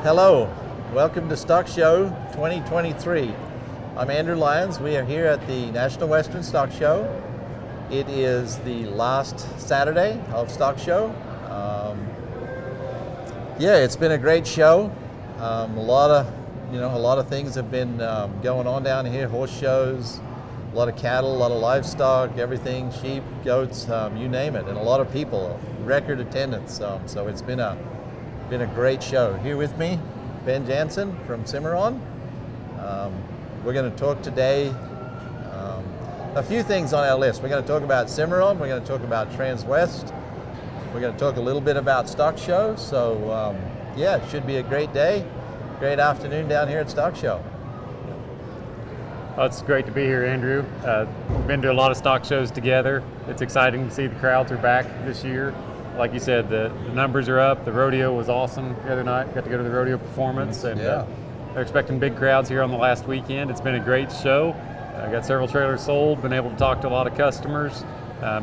Hello, welcome to Stock Show 2023. I'm Andrew Lyons. We are here at the National Western Stock Show. It is the last Saturday of Stock Show. It's been a great show. A lot of things have been going on down here. Horse shows, a lot of cattle, a lot of livestock, everything, sheep, goats, you name it, and a lot of people. Record attendance. So it's been a great show. Here with me, Ben Janssen from Cimarron. We're going to talk today a few things on our list. We're going to talk about Cimarron. We're going to talk about Transwest. We're going to talk a little bit about Stock Show. So it should be a great day, great afternoon down here at Stock Show. Well, it's great to be here, Andrew. We've been to a lot of stock shows together. It's exciting to see the crowds are back this year. Like you said, the numbers are up. The rodeo was awesome the other night. Got to go to the rodeo performance, and they're expecting big crowds here on the last weekend. It's been a great show. Got several trailers sold, been able to talk to a lot of customers,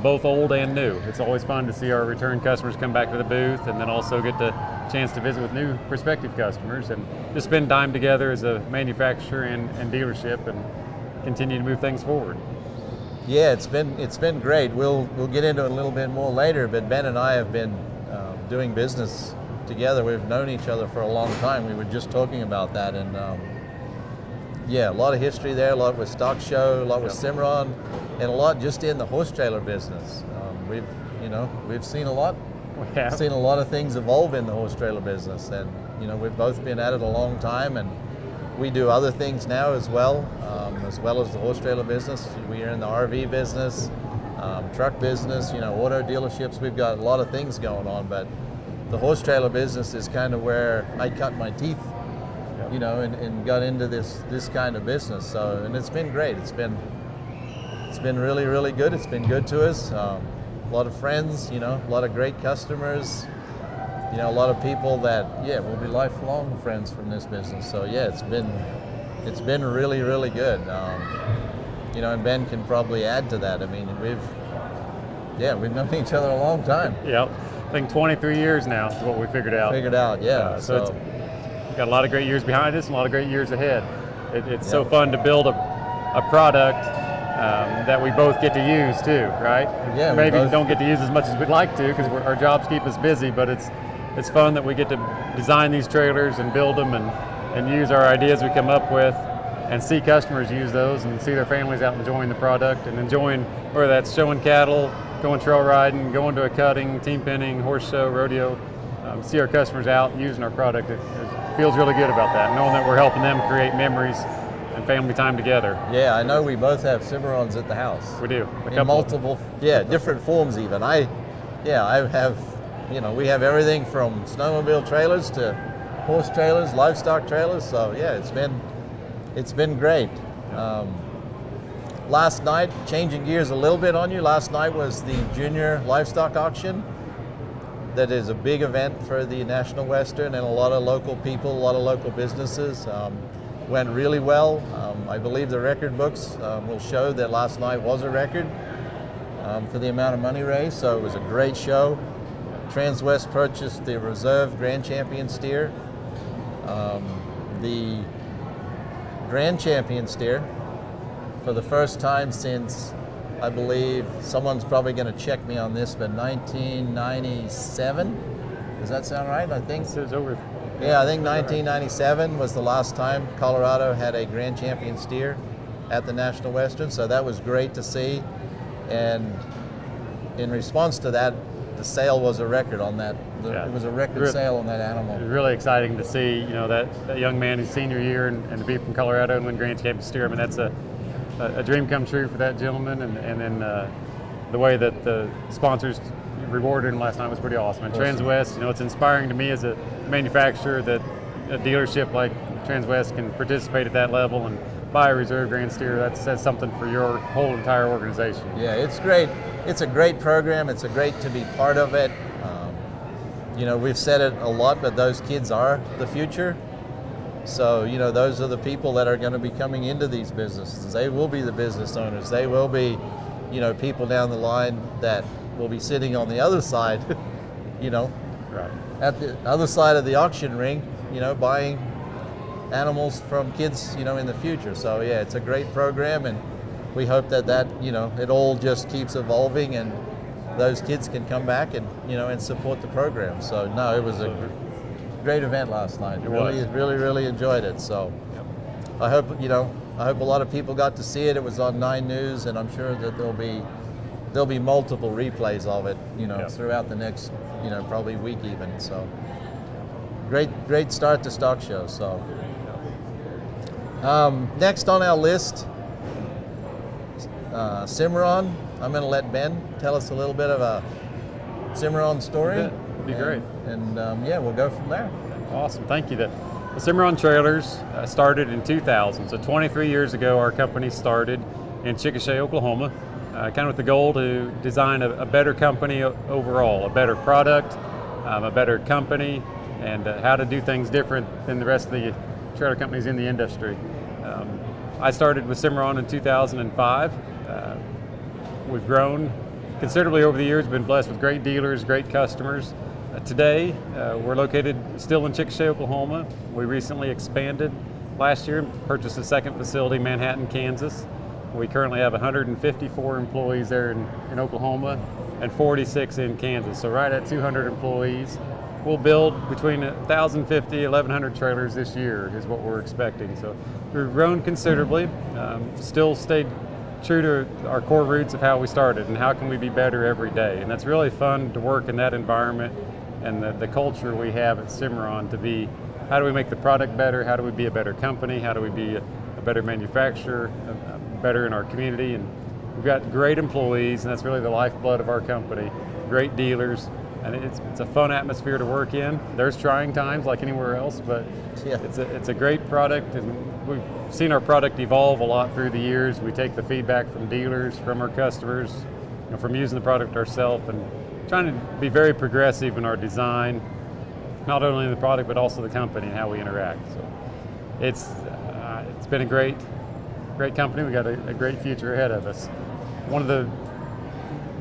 both old and new. It's always fun to see our return customers come back to the booth, and then also get the chance to visit with new prospective customers, and just spend time together as a manufacturer and dealership, and continue to move things forward. Yeah, it's been great. We'll get into it a little bit more later, but Ben and I have been doing business together. We've known each other for a long time. We were just talking about that, and a lot of history there, a lot with Stock Show, a lot with Cimarron, and a lot just in the horse trailer business. We've seen a lot. Yeah. Seen a lot of things evolve in the horse trailer business, and we've both been at it a long time, and we do other things now as well as the horse trailer business. We are in the RV business, truck business, auto dealerships. We've got a lot of things going on, but the horse trailer business is kind of where I cut my teeth, and got into this kind of business. So, and it's been great. It's been really, really good. It's been good to us. A lot of friends, a lot of great customers. A lot of people that will be lifelong friends from this business. So it's been really, really good. And Ben can probably add to that. I mean, we've known each other a long time. Yep, I think 23 years now is what we figured out. So we've got a lot of great years behind us and a lot of great years ahead. It's so fun to build a product that we both get to use too, right? Yeah. Maybe we don't get to use as much as we'd like to because our jobs keep us busy, but it's fun that we get to design these trailers and build them and use our ideas we come up with and see customers use those and see their families out enjoying the product and enjoying, whether that's showing cattle, going trail riding, going to a cutting, team pinning, horse show, rodeo, see our customers out using our product. It feels really good about that, knowing that we're helping them create memories and family time together. Yeah, I know we both have Cimarrons at the house. We do. In multiple, different forms even. I have, we have everything from snowmobile trailers to horse trailers, livestock trailers. So it's been great. Last night, changing gears a little bit on you, last night was the junior livestock auction. That is a big event for the National Western and a lot of local people, a lot of local businesses. Went really well. I believe the record books will show that last night was a record for the amount of money raised. So it was a great show. Transwest purchased the Reserve Grand Champion steer. The Grand Champion steer, for the first time since, I believe, someone's probably going to check me on this, but 1997? Does that sound right? I think. It was over. Yeah, I think 1997 was the last time Colorado had a Grand Champion steer at the National Western, so that was great to see. And in response to that, the sale was a record on that. It was a record sale on that animal. It was really exciting to see, that young man his senior year and to be from Colorado and win Grand Champion steer. I mean, that's a dream come true for that gentleman. And then the way that the sponsors rewarded him last night was pretty awesome. And Transwest, it's inspiring to me as a manufacturer that a dealership like Transwest can participate at that level and buy a Reserve Grand steer. That says something for your whole entire organization. Yeah, it's great. It's a great program. It's a great to be part of it. We've said it a lot, but those kids are the future. So, those are the people that are going to be coming into these businesses. They will be the business owners. They will be, people down the line that will be sitting on the other side, Right. at the other side of the auction ring, buying animals from kids, in the future. So yeah, it's a great program, and we hope that it all just keeps evolving, and those kids can come back and support the program. So no, it was a great event last night. Really enjoyed it. So I hope a lot of people got to see it. It was on 9 News, and I'm sure that there'll be multiple replays of it, throughout the next, probably week even. So great start to Stock Show. So next on our list, Cimarron. I'm going to let Ben tell us a little bit of a Cimarron story. That'd be great. And we'll go from there. Awesome, thank you. The Cimarron Trailers started in 2000, so 23 years ago our company started in Chickasha, Oklahoma, kind of with the goal to design a better company overall, a better product, a better company, and how to do things different than the rest of the trailer companies in the industry. I started with Cimarron in 2005. We've grown considerably over the years, been blessed with great dealers, great customers. Today, we're located still in Chickasha, Oklahoma. We recently expanded last year and purchased a second facility, Manhattan, Kansas. We currently have 154 employees there in Oklahoma and 46 in Kansas, so right at 200 employees. We'll build between 1,050 and 1,100 trailers this year is what we're expecting. So we've grown considerably, still stayed true to our core roots of how we started and how can we be better every day. And that's really fun to work in that environment and the culture we have at Cimarron to be, how do we make the product better, how do we be a better company, how do we be a better manufacturer, better in our community. And we've got great employees, and that's really the lifeblood of our company, great dealers, and it's a fun atmosphere to work in. There's trying times like anywhere else, but it's a great product, and we've seen our product evolve a lot through the years. We take the feedback from dealers, from our customers, from using the product ourselves, and trying to be very progressive in our design, not only in the product but also the company and how we interact. So it's been a great company. We got a great future ahead of us. One of the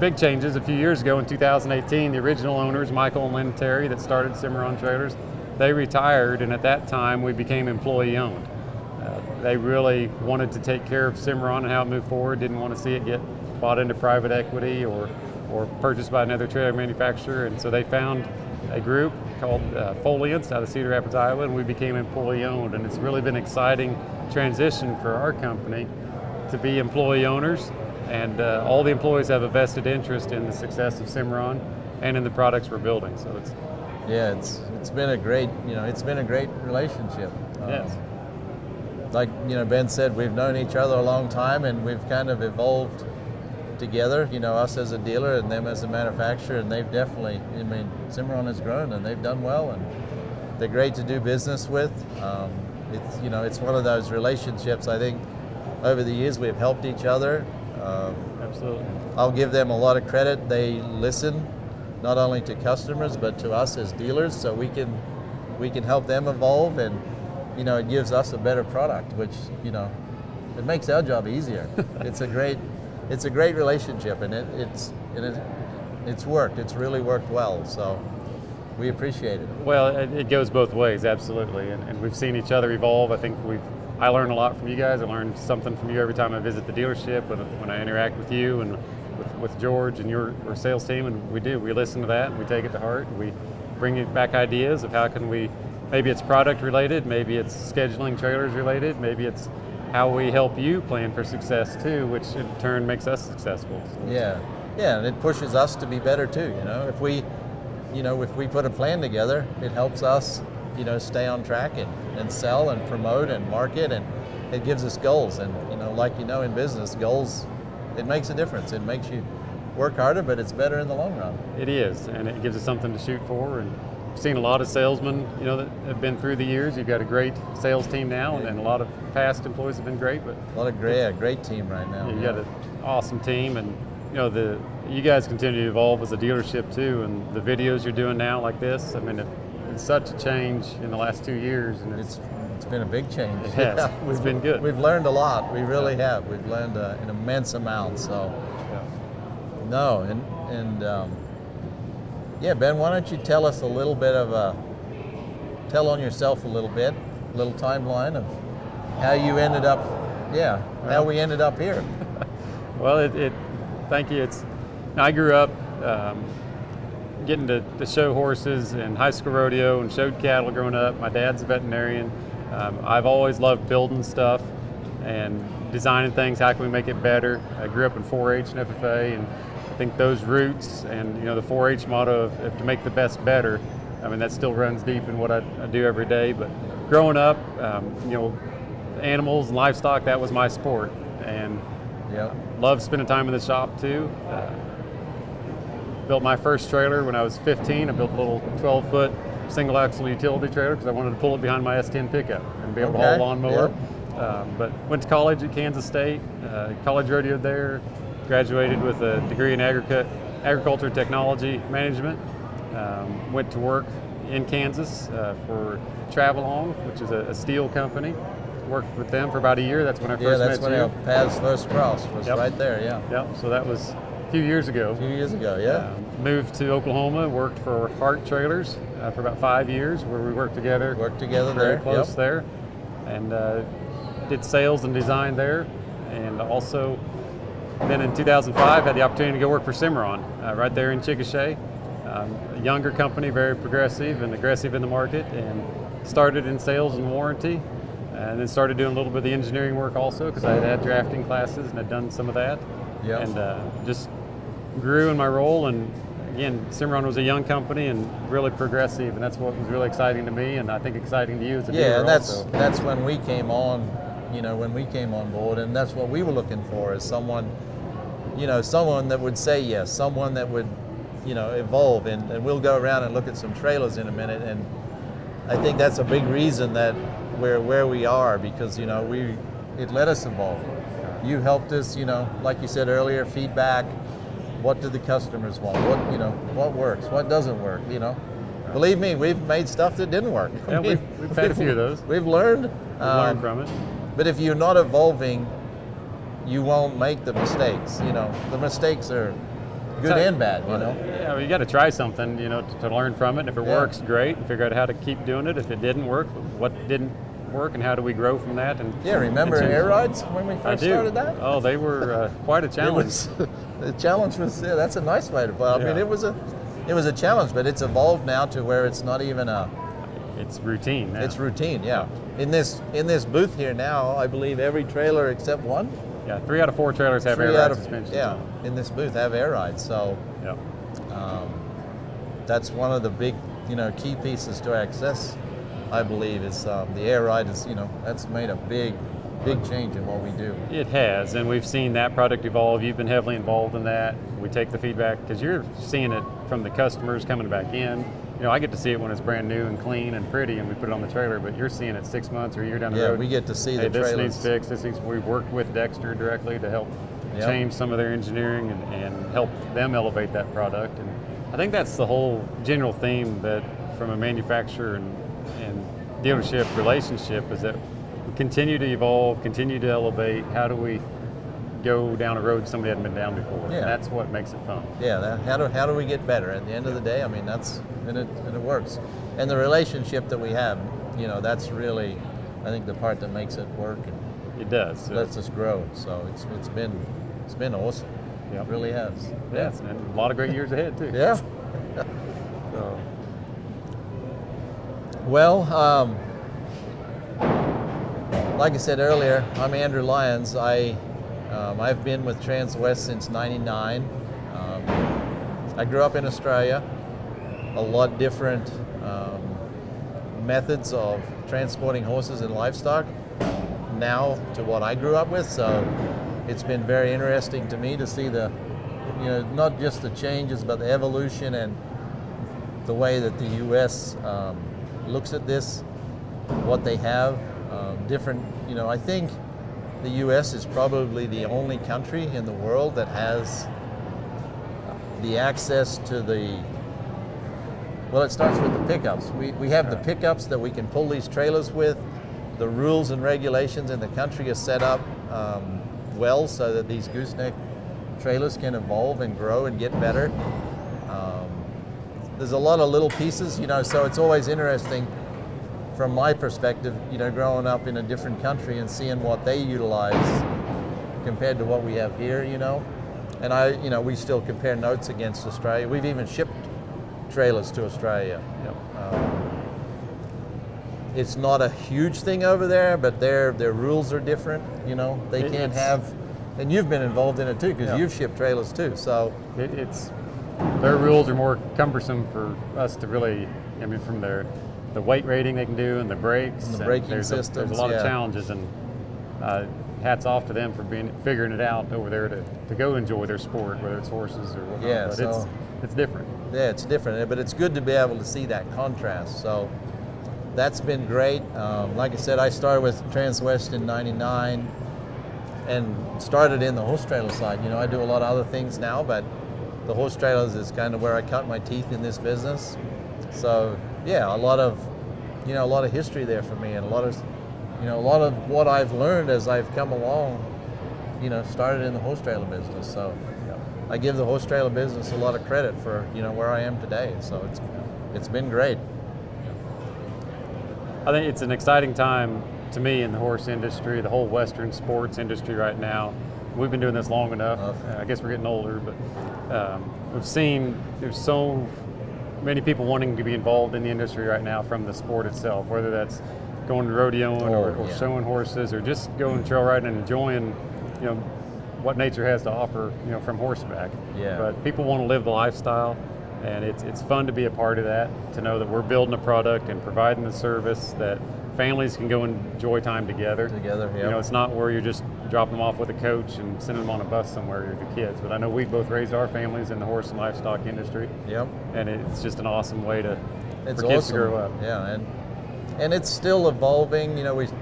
big changes a few years ago in 2018, the original owners, Michael and Lynn Terry, that started Cimarron Trailers, they retired, and at that time we became employee owned. They really wanted to take care of Cimarron and how it moved forward, didn't want to see it get bought into private equity or purchased by another trailer manufacturer, and so they found a group called Foliance out of Cedar Rapids, Iowa, and we became employee owned, and it's really been an exciting transition for our company to be employee owners, and all the employees have a vested interest in the success of Cimarron and in the products we're building. So it's been a great relationship. Yes. Like Ben said, we've known each other a long time, and we've kind of evolved together, us as a dealer and them as a manufacturer, and they've definitely, Cimarron has grown and they've done well, and they're great to do business with. It's one of those relationships, I think, over the years we've helped each other. Absolutely. I'll give them a lot of credit. They listen not only to customers but to us as dealers, so we can help them evolve, and it gives us a better product, which it makes our job easier. It's a great relationship, and it's worked. It's really worked well, so we appreciate it. Well, it goes both ways, absolutely, and we've seen each other evolve. I think I learn a lot from you guys. I learn something from you every time I visit the dealership, when I interact with you and with George and your sales team, and we listen to that and we take it to heart. We bring back ideas of how can we, maybe it's product related, maybe it's scheduling trailers related, maybe it's how we help you plan for success too, which in turn makes us successful. So yeah, and it pushes us to be better too. If we put a plan together, it helps us, stay on track and sell and promote and market, and it gives us goals. And in business, goals, it makes a difference. It makes you work harder, but it's better in the long run. It is, and it gives us something to shoot for. And I've seen a lot of salesmen, that have been through the years. You've got a great sales team now, and a lot of past employees have been great. But a lot of great team right now. You got an awesome team, and you guys continue to evolve as a dealership too. And the videos you're doing now, like this, it's such a change in the last 2 years, and it's been a big change. It has. It's been good. We've learned a lot. We really have. We've learned an immense amount. So, Ben, why don't you tell us a little bit of tell on yourself a little bit, a little timeline of how you ended up, how we ended up here. Well, thank you. I grew up getting to show horses in high school rodeo and showed cattle growing up. My dad's a veterinarian. I've always loved building stuff and designing things. How can we make it better? I grew up in 4-H and FFA, and I think those roots and the 4-H motto of to make the best better. I mean, that still runs deep in what I do every day. But growing up, animals and livestock, that was my sport, and loved spending time in the shop too. Built my first trailer when I was 15. I built a little 12-foot single axle utility trailer because I wanted to pull it behind my S10 pickup and be able to haul a lawnmower. But went to college at Kansas State, college rodeoed there, graduated with a degree in agriculture technology management. Went to work in Kansas for Travelong, which is a steel company. Worked with them for about a year. That's when I first met you. Yeah, that's when our paths first crossed, was right there, Yep, so that was a few years ago. Moved to Oklahoma, worked for Hart Trailers for about 5 years, where we worked together. Very close there. And did sales and design there. And also, then in 2005, had the opportunity to go work for Cimarron, right there in Chickasha. A younger company, very progressive and aggressive in the market, and started in sales and warranty. And then started doing a little bit of the engineering work also, because I had drafting classes and had done some of that. And just grew in my role. And again, Cimarron was a young company and really progressive, and that's what was really exciting to me, and I think exciting to you as a dealer. And that's when we came on, when we came on board, and that's what we were looking for, is someone, someone that would say yes, someone that would, evolve. And we'll go around and look at some trailers in a minute, and I think that's a big reason that we're where we are, because it let us evolve. You helped us, like you said earlier, feedback. What do the customers want? What works? What doesn't work? Believe me, we've made stuff that didn't work. Yeah, we've had a few of those. We've learned. Learned from it. But if you're not evolving, you won't make the mistakes. The mistakes are good and bad. Yeah, well, you got to try something, to learn from it. And if it works, great. And figure out how to keep doing it. If it didn't work, what didn't work, and how do we grow from that? And remember air rides when we first started that? Oh, they were quite a challenge. The challenge was that's a nice way to put it. I mean, it was a challenge, but it's evolved now to where it's not even it's routine now. It's routine, In this booth here now, I believe every trailer except one. 3 out of 4 trailers have air ride suspensions. In this booth have air rides. So that's one of the big, key pieces to access, I believe, is the air ride is, that's made a big change in what we do. It has, and we've seen that product evolve. You've been heavily involved in that. We take the feedback, because you're seeing it from the customers coming back in. I get to see it when it's brand new and clean and pretty, and we put it on the trailer, but you're seeing it 6 months or a year down the road. Yeah, we get to see the trailers. This needs fixed. We've worked with Dexter directly to help change some of their engineering and help them elevate that product. And I think that's the whole general theme, that from a manufacturer and dealership relationship, is that we continue to evolve, continue to elevate. How do we go down a road somebody hadn't been down before? And that's what makes it fun. How do we get better? At the end of the day, I mean, and it works. And the relationship that we have, that's really, I think, the part that makes it work. And it does. Lets us grow. So it's been awesome. It really has. Yes, and a lot of great years ahead too. So. Well, like I said earlier, I'm Andrew Lyons. I've been with Transwest since '99. I grew up in Australia. A lot different methods of transporting horses and livestock now to what I grew up with. So it's been very interesting to me to see not just the changes, but the evolution and the way that the U.S. Looks at this, what they have, different. I think the U.S. is probably the only country in the world that has the access to it starts with the pickups. We have the pickups that we can pull these trailers with. The rules and regulations in the country are set up well so that these gooseneck trailers can evolve and grow and get better. There's a lot of little pieces, so it's always interesting from my perspective, growing up in a different country and seeing what they utilize compared to what we have here, and we still compare notes against Australia. We've even shipped trailers to Australia. Yep. It's not a huge thing over there, but their rules are different. They can't have, and you've been involved in it too, because you've shipped trailers too. So it's their rules are more cumbersome for us to really. I mean, from the weight rating they can do and the brakes, and the braking there's systems. There's a lot of challenges, and hats off to them for figuring it out over there to go enjoy their sport, whether it's horses or whatnot. Yeah, but so it's different. Yeah, it's different, but it's good to be able to see that contrast. So that's been great. Like I said, I started with Transwest in '99 and started in the horse trailer side. I do a lot of other things now, but the horse trailers is kind of where I cut my teeth in this business. So yeah, a lot of history there for me, and a lot of what I've learned as I've come along, started in the horse trailer business. So I give the horse trailer business a lot of credit for where I am today. So it's been great. I think it's an exciting time to me in the horse industry, the whole Western sports industry right now. We've been doing this long enough. I guess we're getting older, but we've seen there's so many people wanting to be involved in the industry right now from the sport itself, whether that's going to rodeoing or showing horses, or just going trail riding and enjoying, what nature has to offer, from horseback. Yeah. But people want to live the lifestyle, and it's fun to be a part of that, to know that we're building a product and providing the service that families can go and enjoy time together. Yeah. It's not where you're just dropping them off with a coach and sending them on a bus somewhere with the kids. But I know we've both raised our families in the horse and livestock industry. Yep. And it's just an awesome way for kids awesome to grow up. Yeah, and it's still evolving.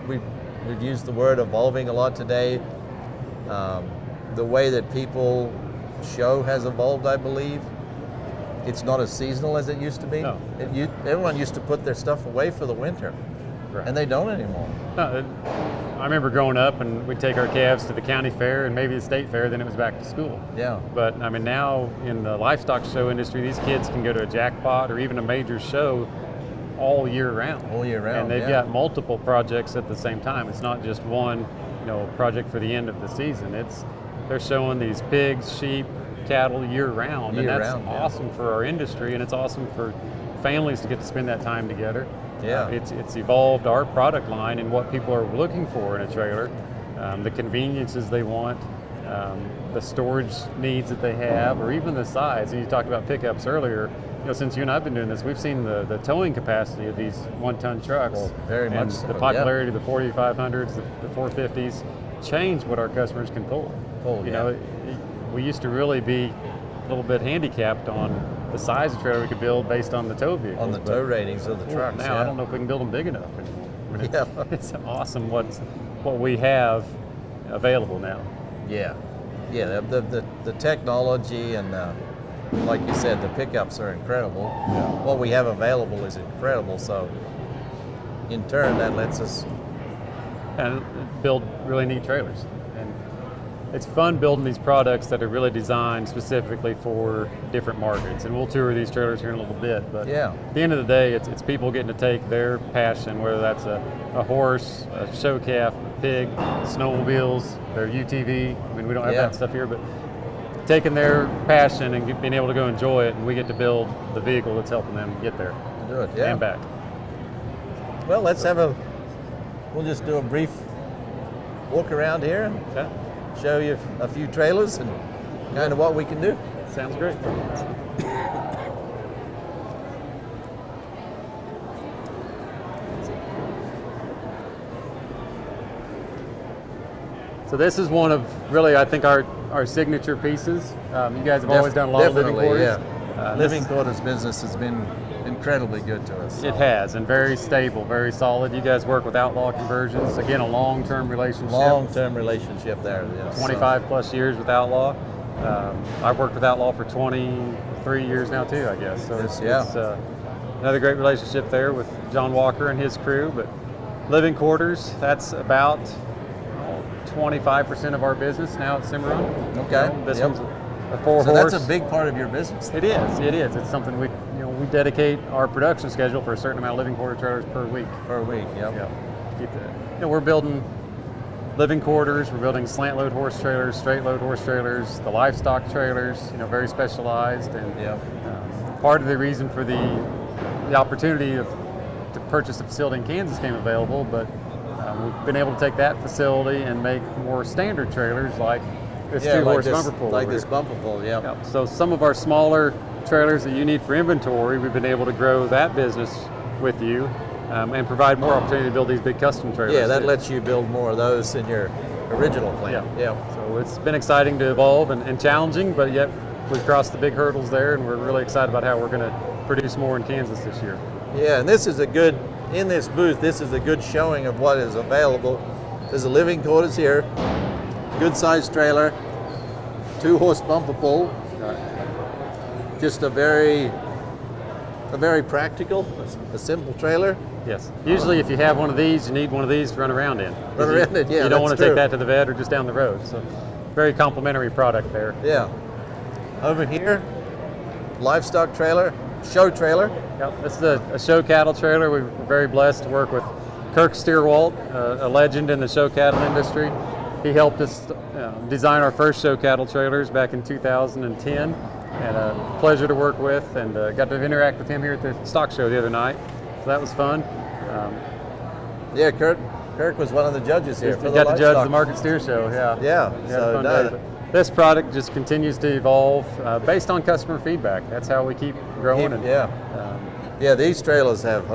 We've used the word evolving a lot today. The way that people show has evolved, I believe. It's not as seasonal as it used to be. No. Everyone used to put their stuff away for the winter, Right. and they don't anymore. No, I remember growing up, and we'd take our calves to the county fair and maybe the state fair, then it was back to school. Yeah. But I mean, now in the livestock show industry, these kids can go to a jackpot or even a major show all year round. All year round, And they've got multiple projects at the same time. It's not just one, project for the end of the season. They're showing these pigs, sheep, cattle year round, and that's awesome for our industry, and it's awesome for families to get to spend that time together. Yeah. It's evolved our product line and what people are looking for in a trailer, the conveniences they want, the storage needs that they have, or even the size. And you talked about pickups earlier. Since you and I have been doing this, we've seen the towing capacity of these 1-ton trucks. Well, very and much so, the popularity of the 4500s, the 450s, change what our customers can pull. We used to really be a little bit handicapped on the size of trailer we could build based on the tow vehicles. On the tow ratings of the trucks. Now I don't know if we can build them big enough anymore. I mean, it's awesome what we have available now. Yeah. The technology and like you said, the pickups are incredible. Yeah. What we have available is incredible. So in turn, that lets us and build really neat trailers. And it's fun building these products that are really designed specifically for different markets. And we'll tour these trailers here in a little bit. But at the end of the day, it's people getting to take their passion, whether that's a horse, a show calf, a pig, snowmobiles, their UTV. I mean, we don't have that stuff here, but taking their passion and being able to go enjoy it, and we get to build the vehicle that's helping them get there. do it. And back. Well, we'll just do a brief walk around here and show you a few trailers and kind of what we can do. Sounds great. So this is one of really, I think, our signature pieces. You guys have always done a lot of living quarters. Yeah. Living quarters business has been incredibly good to us. So. It has, and very stable, very solid. You guys work with Outlaw Conversions. Again, a long-term relationship. Long-term relationship there. Yes. 25 plus years with Outlaw. I've worked with Outlaw for 23 years now too, I guess. So it's another great relationship there with John Walker and his crew. But living quarters, that's about 25% of our business now at Cimarron. Okay. This one's a 4-horse. So that's a big part of your business. It is. It is. It's something we dedicate our production schedule for a certain amount of living quarter trailers per week. Per week, yep. Keep that. We're building living quarters. We're building slant load horse trailers, straight load horse trailers, the livestock trailers. Very specialized. And part of the reason for the opportunity to purchase a facility in Kansas came available, but we've been able to take that facility and make more standard trailers like this 2-horse bumper pull. Like this bumper pull, So some of our smaller trailers that you need for inventory, we've been able to grow that business with you and provide more opportunity to build these big custom trailers. Yeah, that lets you build more of those in your original plan. So it's been exciting to evolve and challenging, but yet we've crossed the big hurdles there, and we're really excited about how we're going to produce more in Kansas this year. Yeah, and in this booth, this is a good showing of what is available. There's a living quarters here, good sized trailer, 2-horse bumper pull, just a very practical, a simple trailer. Yes. Usually if you have one of these, you need one of these to run around in. Yeah, you don't want to take that to the vet or just down the road. So very complimentary product there. Yeah. Over here, livestock trailer, show trailer. Yep. This is a show cattle trailer. We're very blessed to work with Kirk Steerwalt, a legend in the show cattle industry. He helped us design our first show cattle trailers back in 2010. And a pleasure to work with, and got to interact with him here at the stock show the other night. So that was fun. Yeah, Kirk was one of the judges here. He got to judge the Market Steer Show. Yeah. So this product just continues to evolve based on customer feedback. That's how we keep growing. These trailers have.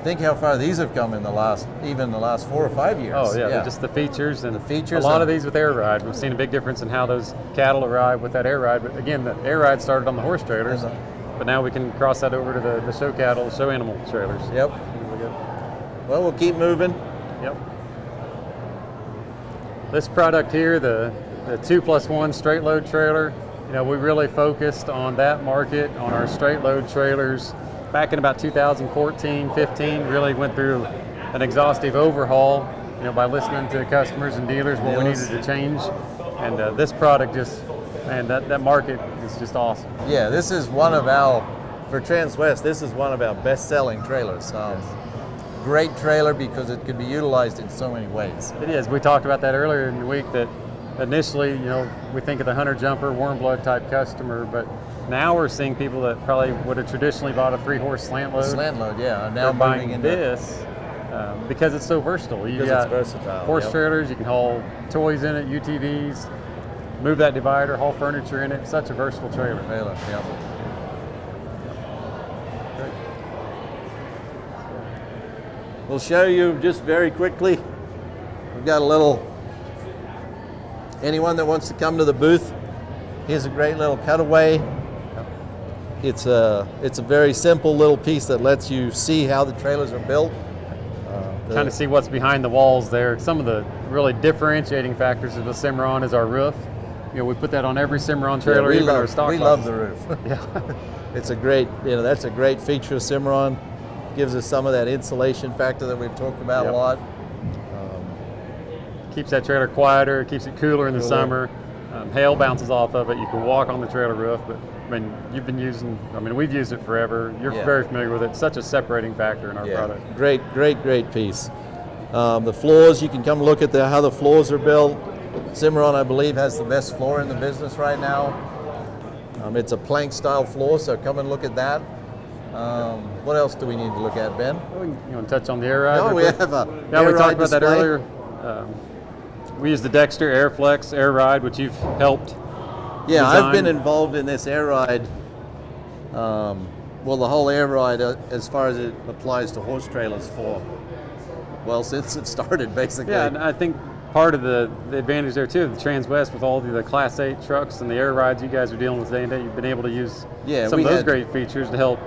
Think how far these have come in the last 4 or 5 years. Oh yeah, just the features and the features. A lot of these with air ride. We've seen a big difference in how those cattle arrive with that air ride. But again, the air ride started on the horse trailers, but now we can cross that over to the show cattle, show animal trailers. Yep. Well, we'll keep moving. Yep. This product here, the 2+1 straight load trailer. We really focused on that market, on our straight load trailers. Back in about 2014, 15, really went through an exhaustive overhaul, by listening to customers and dealers what we needed to change. And this product that market is just awesome. Yeah, this is for Transwest, this is one of our best-selling trailers. Great trailer because it could be utilized in so many ways. It is. We talked about that earlier in the week that initially, we think of the hunter jumper, warm blood type customer, but now we're seeing people that probably would have traditionally bought a 3-horse slant load. Slant load, yeah. Now buying into this because it's so versatile. You got horse trailers, you can haul toys in it, UTVs, move that divider, haul furniture in it. Such a versatile trailer. We'll show you just very quickly. We've got anyone that wants to come to the booth, here's a great little cutaway. It's a very simple little piece that lets you see how the trailers are built. Kind of see what's behind the walls there. Some of the really differentiating factors of the Cimarron is our roof. We put that on every Cimarron trailer, even our stock. We love the roof. It's a great, that's a great feature of Cimarron. Gives us some of that insulation factor that we've talked about a lot. Keeps that trailer quieter, keeps it cooler in the summer. Hail bounces off of it. You can walk on the trailer roof, but we've used it forever. You're very familiar with it. Such a separating factor in our product. Great piece. The floors, you can come look at how the floors are built. Cimarron, I believe, has the best floor in the business right now. It's a plank style floor, so come and look at that. What else do we need to look at, Ben? You want to touch on the air ride? No, we have a we talked about that earlier. We use the Dexter Airflex air ride, which you've helped design. I've been involved in this air ride. The whole air ride, as far as it applies to horse trailers since it started, basically. Yeah, and I think part of the advantage there, too, of the Transwest with all the Class 8 trucks and the air rides you guys are dealing with today and day, you've been able to use some of those great features to help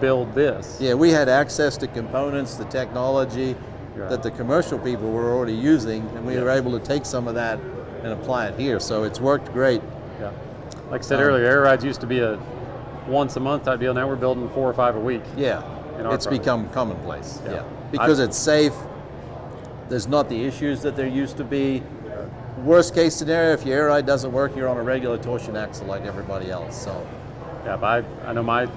build this. Yeah, we had access to components, the technology that the commercial people were already using, and we were able to take some of that and apply it here. So it's worked great. Yeah, like I said earlier, air rides used to be a once a month type deal. Now we're building 4 or 5 a week. Yeah, it's become commonplace. Because it's safe. There's not the issues that there used to be. worst case scenario, if your air ride doesn't work, you're on a regular torsion axle like everybody else. So Yeah, but I know my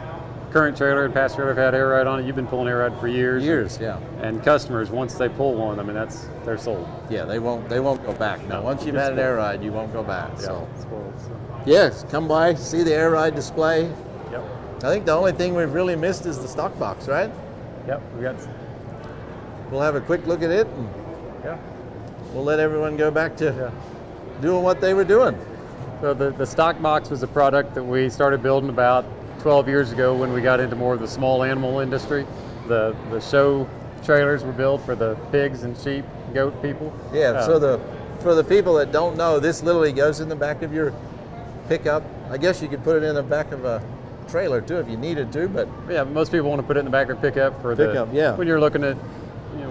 current trailer and past trailer have had air ride on it. You've been pulling air ride for years. years, yeah. And customers, once they pull one, I mean, they're sold. Yeah, they won't go back. No, once you've had an air ride, you won't go back. Yeah, So spoiled. So. yes, come by, see the air ride display. Yep. I think the only thing we've really missed is the stock box, right? Yep. We got. We'll have a quick look at it and Yeah. we'll let everyone go back to Yeah. doing what they were doing. So the stock box was a product that we started building about 12 years ago when we got into more of the small animal industry. The show trailers were built for the pigs and sheep, goat people. Yeah, so for the people that don't know, this literally goes in the back of your pickup. I guess you could put it in the back of a trailer too if you needed to, but Yeah, most people want to put it in the back of their pickup for Pickup, yeah. when you're looking at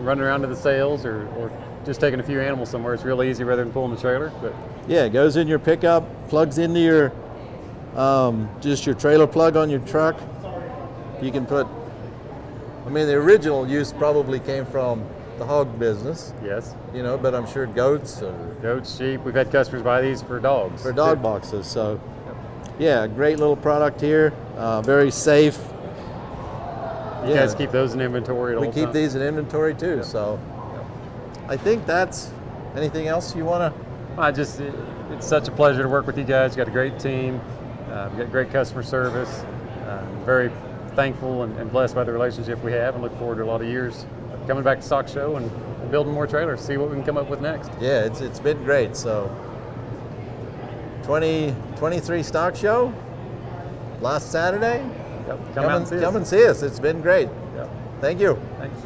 running around to the sales or just taking a few animals somewhere. It's real easy rather than pulling the trailer. But yeah, it goes in your pickup, plugs into your just your trailer plug on your truck. You can put, I mean, the original use probably came from the hog business, yes, but I'm sure goats or goats, sheep. We've had customers buy these for dogs. for dog boxes. So yeah, great little product here, very safe. You guys keep those in inventory at We all keep time? these in inventory too. So I think that's, anything else you want to? It's such a pleasure to work with you guys. You got a great team. We've got great customer service. Very thankful and blessed by the relationship we have, and look forward to a lot of years of coming back to Stock Show and building more trailers, see what we can come up with next. Yeah, it's been great. So 2023 Stock Show last Saturday. Yep. Come out and see us. Come and see us. It's been great. Yep. Thank you. Thanks.